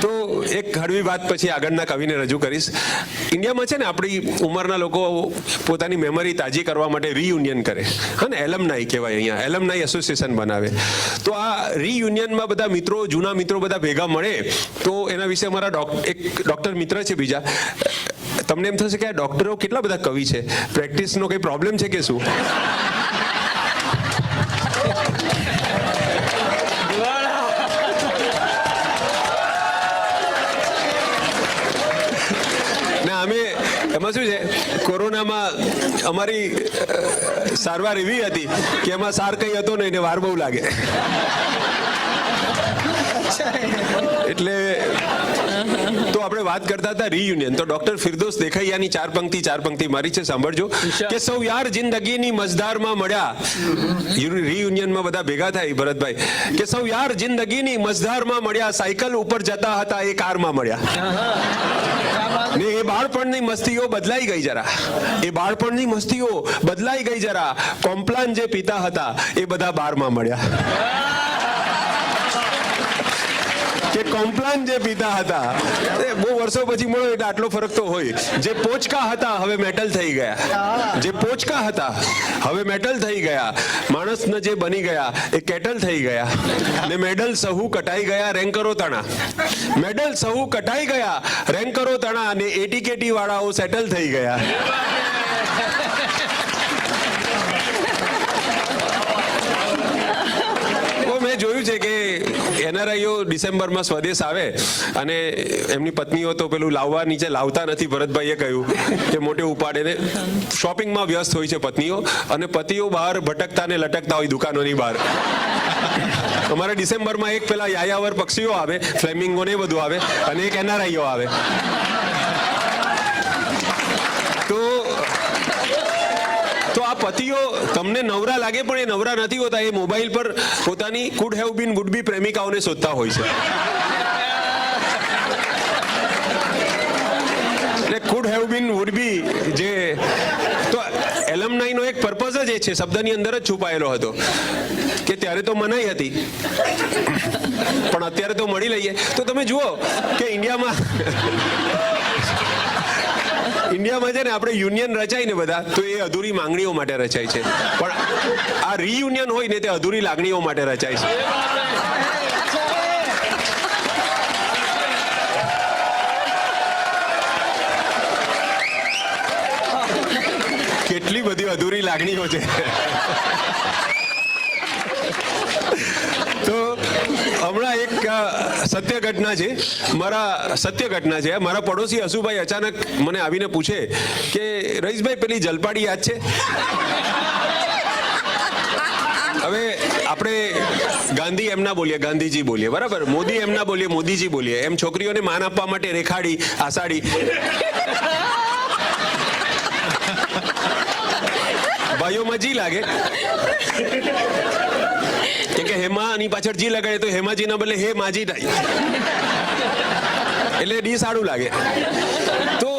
તો એક હળવી વાત પછી આગળના કવિને રજૂ કરીશ. ઇન્ડિયામાં છે ને આપણી ઉંમરના લોકો પોતાની મેમરી તાજી કરવા માટે રીયુનિયન કરે, હા ને, એલમનાઈ કહેવાય, અહીંયા એલમનાઈ એસોસિએશન બનાવે. તો આ રીયુનિયનમાં બધા મિત્રો, જૂના મિત્રો બધા ભેગા મળે. તો એના વિશે અમારા એક ડૉક્ટર મિત્ર છે બીજા. તમને એમ થશે કે આ ડૉક્ટરો કેટલા બધા કવિ છે, પ્રેક્ટિસનો કંઈ પ્રોબ્લેમ છે કે શું? એમાં શું છે, કોરોનામાં અમારી સારવાર એવી હતી કે એમાં સાર કંઈ હતો નહીં ને વાર બહુ લાગે. એટલે તો આપણે વાત કરતા હતા રીયુનિયન. તો ડોક્ટર ફિરદોસ દેખાઈયાની ચાર પંક્તિ મારી છે, સાંભળજો. કે સૌ યાર જિંદગીની મઝધારમાં મળ્યા. રીયુનિયનમાં બધા ભેગા થાય ભરતભાઈ. કે સૌ યાર જિંદગીની મઝધારમાં મળ્યા, સાયકલ ઉપર જતા હતા એ કારમાં મળ્યા. ને એ બાળપણની મસ્તીઓ બદલાઈ ગઈ જરા, એ બાળપણની મસ્તીઓ બદલાઈ ગઈ જરા. કોમ્પ્લાન જે પીતા હતા એ બધા બારમાં મળ્યા. કે કોમ્પ્લાન જે પીતા હતા એ બહુ વર્ષો પછી મળ્યો એટલે આટલો ફરક તો હોય. જે પોચકા હતા હવે મેટલ થઈ ગયા, જે પોચકા હતા હવે મેટલ થઈ ગયા. માણસને જે બની ગયા એ કેટલ થઈ ગયા. ને મેડલ સહુ કટાઈ ગયા, રેન્કરો તણા. મેડલ સહુ કટાઈ ગયા, રેન્કરો તણા. ને એટીકેટી વાળાઓ સેટલ થઈ ગયા. મેં જોયું છે કે એનઆરઆઈઓ ડિસેમ્બરમાં સ્વદેશ આવે અને એમની પત્નીઓ તો પેલું લાવવા નીચે લાવતા નથી. ભરતભાઈએ કહ્યું કે મોટે ઉપાડે ને શોપિંગમાં વ્યસ્ત હોય છે પત્નીઓ, અને પતિઓ બહાર ભટકતા ને લટકતા હોય દુકાનોની બહાર. અમારે ડિસેમ્બરમાં એક પેલા યાયાવર પક્ષીઓ આવે, ફ્લેમિંગો ને બધું આવે, અને એક એનઆરઆઈઓ આવે. તો આ પતિઓ તમને નવરા લાગે પણ એ નવરા નથી હોતા. એ મોબાઈલ પર પોતાની could have been would be પ્રેમિકાઓને શોધતા હોય છે. એટલે could have been would be જે તો એલમનાઈનો એક પર્પઝ જ એ છે, શબ્દની અંદર જ છુપાયેલો હતો કે ત્યારે તો મનાઈ હતી પણ અત્યારે તો મળી લઈએ. તો તમે જુઓ કે ઇન્ડિયામાં છે ને આપણે યુનિયન રચાય ને બધા, તો એ અધૂરી માંગણીઓ માટે રચાય છે. પણ આ રીયુનિયન હોય ને તે અધૂરી લાગણીઓ માટે રચાય છે. કેટલી બધી અધૂરી લાગણીઓ છે. તો હમણાં એક સત્ય ઘટના છે, મારા પડોશી હસુભાઈ અચાનક મને આવીને પૂછે કે રઈસભાઈ પેલી જલપાડી યાદ છે? હવે આપણે ગાંધી એમ ના બોલીએ, ગાંધીજી બોલીએ, બરાબર? મોદી એમ ના બોલીએ, મોદીજી બોલીએ. એમ છોકરીઓને માન આપવા માટે રેખાડી, આષાઢી. ભાઈઓમાં જી લાગે કે હેમા ની પાછળ જી લગાડે તો હેમાજી ના બદલે હે માજી થાય, એટલે ડી સારું લાગે. તો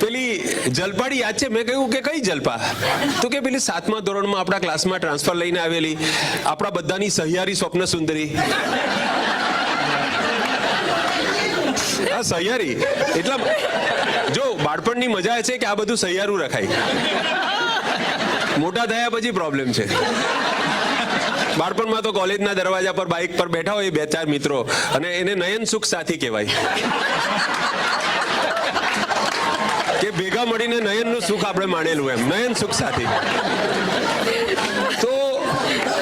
પેલી જલપાડી યાદ છે? મેં કહ્યું કે કઈ જલપા? તો કે પેલી 7મા ધોરણમાં આપણા ક્લાસમાં ટ્રાન્સફર લઈને આવેલી, આપણા બધાની સહિયારી સ્વપ્ન સુંદરી. આ સહિયારી એટલા જો બાળપણની મજા છે કે આ બધું સહિયારું રખાય. મોટા થયા પછી પ્રોબ્લેમ છે. બાળપણમાં તો કોલેજના દરવાજા પર બાઇક પર બેઠા હોય 2-4 મિત્રો, અને એને નયન સુખ સાથી કહેવાય કે ભેગા મળીને નયનનું સુખ આપણે માણેલું, એમ નયન સુખ સાથી. તો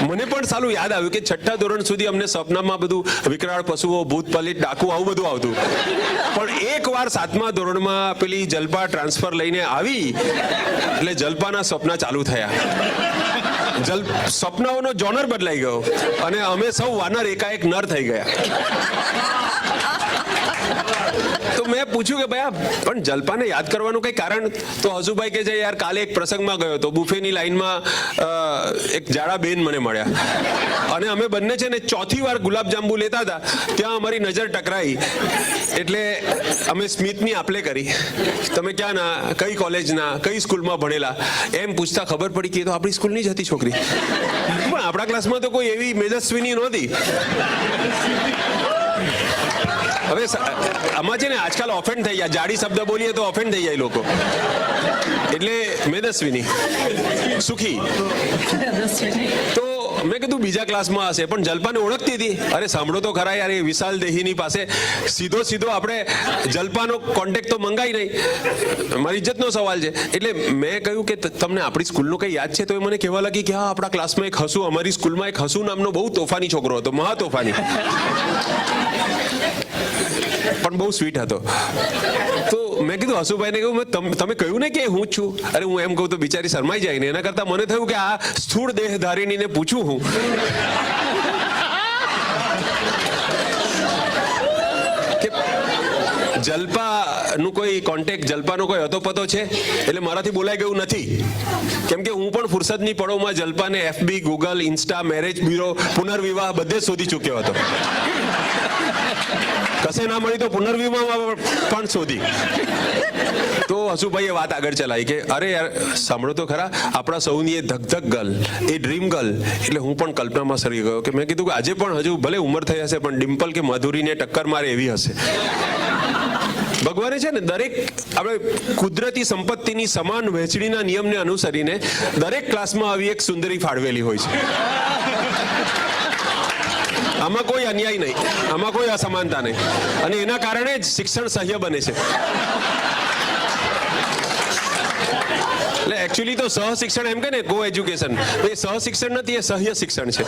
મને પણ સાલું યાદ આવ્યું કે 6ઠ્ઠા ધોરણ સુધી અમને સપનામાં બધું વિકરાળ પશુઓ, ભૂત પલિત, ડાકુ આવું બધું આવતું. પણ એકવાર 7મા ધોરણમાં પેલી જલપા ટ્રાન્સફર લઈને આવી એટલે જલપાના સપના ચાલુ થયા. સપનાઓનો જોનર બદલાઈ ગયો અને અમે સૌ વાનર એકાએક નર થઈ ગયા. તો મેં પૂછ્યું કે ભાઈ પણ જલપાને યાદ કરવાનું કઈ કારણ? તો હસુભાઈ કે છે યાર કાલે એક પ્રસંગમાં ગયો તો બુફેની લાઈનમાં એક જાડા બેન મને મળ્યા, અને અમે બંને છે ને 4થી વાર ગુલાબજાંબુ લેતા હતા, ત્યાં અમારી નજર ટકરાઈ એટલે અમે સ્મિતની આપલે કરી. તમે ક્યાંના, કઈ કોલેજના, કઈ સ્કૂલમાં ભણેલા, એમ પૂછતા ખબર પડી કે તો આપણી સ્કૂલની જ હતી છોકરી. પણ આપણા ક્લાસમાં તો કોઈ એવી મેજસ્વીની નહોતી. હવે આમાં છે ને આજકાલ ઓફેન્ડ થઈ ગયા, જાડી શબ્દ બોલીએ તો ઓફેન્ડ થઈ જાય લોકો. એટલે મેદસ્વીની સુખી તો મેં કીધું બીજા ક્લાસમાં હશે, પણ જલ્પાને ઓળખતી હતી. અરે સાંભળો તો ખરા યાર, એ વિશાલ દેહીની પાસે સીધો આપણે જલ્પાનો કોન્ટેક્ટ તો મંગાઈ નહીં, મારી ઇજ્જતનો સવાલ છે. એટલે મેં કહ્યું કે તમને આપણી સ્કૂલનું કંઈ યાદ છે? તો એ મને કહેવા લાગી કે હા, આપણા ક્લાસમાં એક હસુ, અમારી સ્કૂલમાં એક હસુ નામનો બહુ તોફાની છોકરો હતો, મહા તોફાની, પણ બહુ સ્વીટ હતો. તો મેં કીધું હસુભાઈને કહ્યું, તમે કહ્યું ને કે હું જ છું. અરે હું એમ કહું તો બિચારી શરમાઈ જાય ને, એના કરતા મને થયું કે આ સ્થૂળ દેહધારીણીને પૂછું હું કે જલ્પાનું કોઈ કોન્ટેક્ટ, જલ્પાનો કોઈ હતો છે? એટલે મારાથી બોલાઈ ગયું નથી, કેમ કે હું પણ ફુરસદની પળોમાં જલ્પાને FB, Google, Insta, marriage bureau, પુનર્વિવાહ બધે શોધી ચૂક્યો હતો. કશે ના મળી તો પુનર્વિવાહમાં પણ શોધી. તો હસુભાઈએ વાત આગળ ચલાવી કે અરે યાર સાંભળો તો ખરા, આપણા સૌની એ ધક ગર્લ, એ ડ્રીમ ગર્લ. એટલે હું પણ કલ્પનામાં સરી ગયો કે મેં કીધું કે આજે પણ હજુ ભલે ઉંમર થઈ હશે, પણ ડિમ્પલ કે માધુરીને ટક્કર મારે એવી હશે. ભગવાને છે ને દરેક આપણે કુદરતી સંપત્તિની સમાન વહેંચણીના નિયમને અનુસરીને દરેક ક્લાસમાં આવી એક સુંદરી ફાળવેલી હોય છે. આમાં કોઈ અન્યાય નહીં, આમાં કોઈ અસમાનતા નહીં, અને એના કારણે જ શિક્ષણ સહ્ય બને છે. એટલે એકચ્યુઅલી તો સહશિક્ષણ એમ કે ને, કો એજ્યુકેશન, એ સહશિક્ષણ નથી, એ સહ્ય શિક્ષણ છે.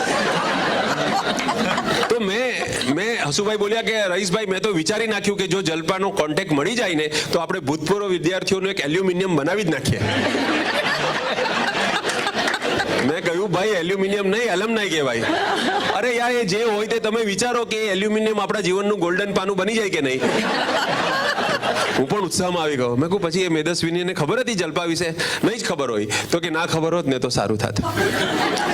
તો મેં હસુભાઈ બોલ્યા કે રઈસભાઈ, મેં તો વિચારી નાખ્યું કે જો જલ્પાનો કોન્ટેક્ટ મળી જાય ને તો આપણે ભૂતપૂર્વ વિદ્યાર્થીઓનું એક એલ્યુમિનિયમ બનાવી જ નાખીએ. મેં કહ્યું ભાઈ એલ્યુમિનિયમ નહીં, એલમનાઈ કહેવાય. અરે યાર, એ જે હોય તે તમે વિચારો કે એલ્યુમિનિયમ આપણા જીવનનું ગોલ્ડન પાનું બની જાય કે નહીં. હું પણ ઉત્સાહમાં આવી ગયો. મેં કહું પછી એ મેદસ્વીનીને ખબર હતી જલ્પા વિશે? નહીં જ ખબર હોય. તો કે ના ખબર હોત ને તો સારું થાત.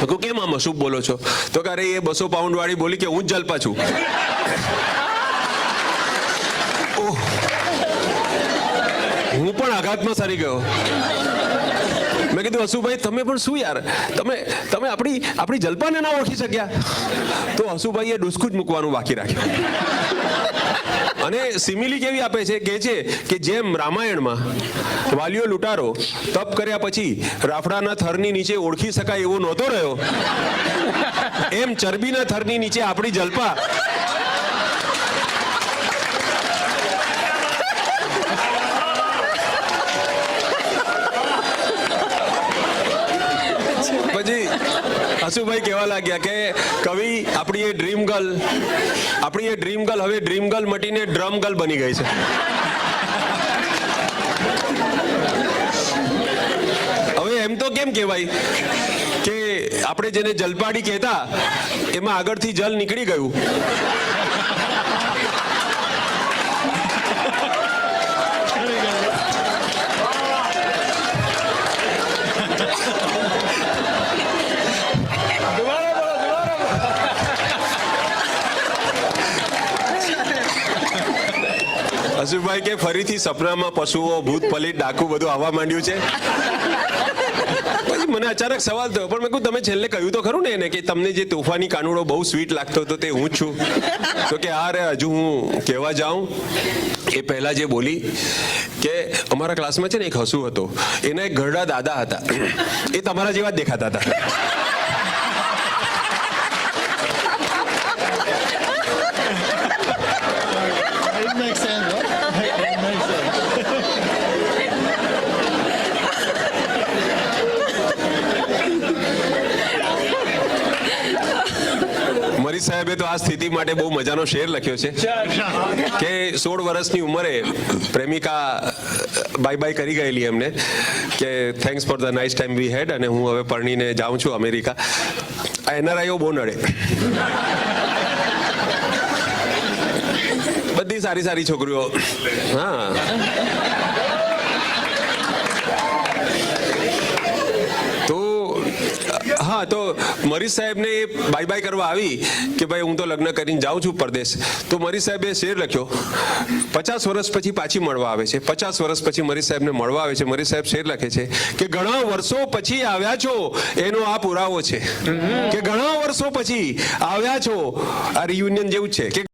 મેં કહું કેમ આમ અશુભ બોલો છો? તો કે અરે એ 200 પાઉન્ડ વાળી બોલી કે હું જ જલ્પા છું. હું પણ આઘાતમાં સરી ગયો. મેં કીધું હસુભાઈ તમે પણ શું યાર, તમે આપણી જલ્પાને ના ઓળખી શક્યા? તો હસુભાઈએ ડુસકું જ મૂકવાનું બાકી રાખ્યું. અને સિમિલી કેવી આપે છે, કહે છે કે જેમ રામાયણમાં વાલિયો લૂંટારો તપ કર્યા પછી રાફડાના થરની નીચે ઓળખી શકાય એવો નહોતો રહ્યો, એમ ચરબીના થરની નીચે આપણી જલ્પા હસુભાઈ કહેવા લાગ્યા કે કવિ આપણી એ ડ્રીમ ગર્લ હવે ડ્રીમ ગર્લ મટીને ડ્રમ ગર્લ બની ગઈ છે. હવે એમ તો કેમ કહેવાય કે આપણે જેને જલપાડી કહેતા એમાં આગળથી જલ નીકળી ગયું. હસુભાઈ કે ફરીથી સપનામાં પશુઓ, ભૂત પલિત, ડાકુ બધું આવવા માંડ્યું છે. પછી મને અચાનક સવાલ થયો, પણ મેં કહ્યું તમે છેલ્લે કહ્યું તો ખરું ને એને કે તમને જે તોફાની કાનુડો બહુ સ્વીટ લાગતો હતો તે હું જ છું? તો કે હા રે, હજુ હું કહેવા જાઉં એ પહેલા જે બોલી કે અમારા ક્લાસમાં છે ને એક હસુ હતો, એના એક ઘરડા દાદા હતા, એ તમારા જેવા જ દેખાતા હતા. મરી સાહેબે તો આ સ્થિતિ માટે બહુ મજાનો શેર લખ્યો છે કે 16 વર્ષની ઉંમરે પ્રેમિકા બાય બાય કરી ગયેલી એમને કે thanks for the nice time we had, અને હું હવે પરણીને જાઉં છું અમેરિકા. આ એનઆરઆઈઓ બહુ નડે. બધી સારી છોકરીઓ. હા, તો મરીઝ સાહેબને બાય બાય કરવા આવી કે ભાઈ હું તો લગ્ન કરીને જાઉં છું પરદેશ. તો મરીઝ સાહેબે શેર લખ્યો, 50 વર્ષ પછી પાછી મળવા આવે છે. 50 વર્ષ પછી મરીઝ સાહેબને મળવા આવે છે. મરીઝ સાહેબ શેર લખે છે કે ઘણા વર્ષો પછી આવ્યા છો એનો આ પુરાવો છે, કે ઘણા વર્ષો પછી આવ્યા છો. આ રિયુનિયન જેવું છે કે